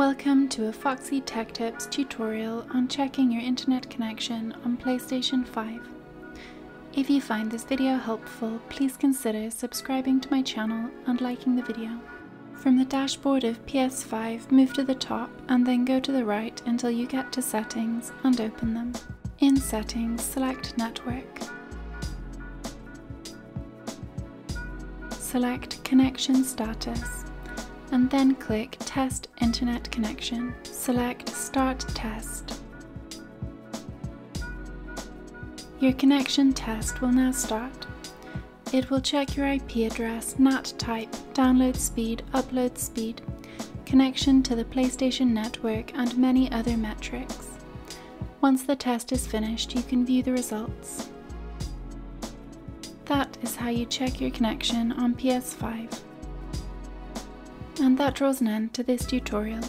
Welcome to a Foxy Tech Tips tutorial on checking your internet connection on PlayStation 5. If you find this video helpful, please consider subscribing to my channel and liking the video. From the dashboard of PS5, move to the top and then go to the right until you get to Settings and open them. In Settings, select Network. Select Connection Status, and then click Test Internet Connection. Select Start Test. Your connection test will now start. It will check your IP address, NAT type, download speed, upload speed, connection to the PlayStation Network, and many other metrics. Once the test is finished, you can view the results. That is how you check your connection on PS5. And that draws an end to this tutorial.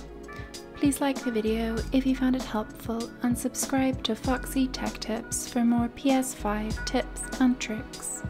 Please like the video if you found it helpful and subscribe to Foxy Tech Tips for more PS5 tips and tricks.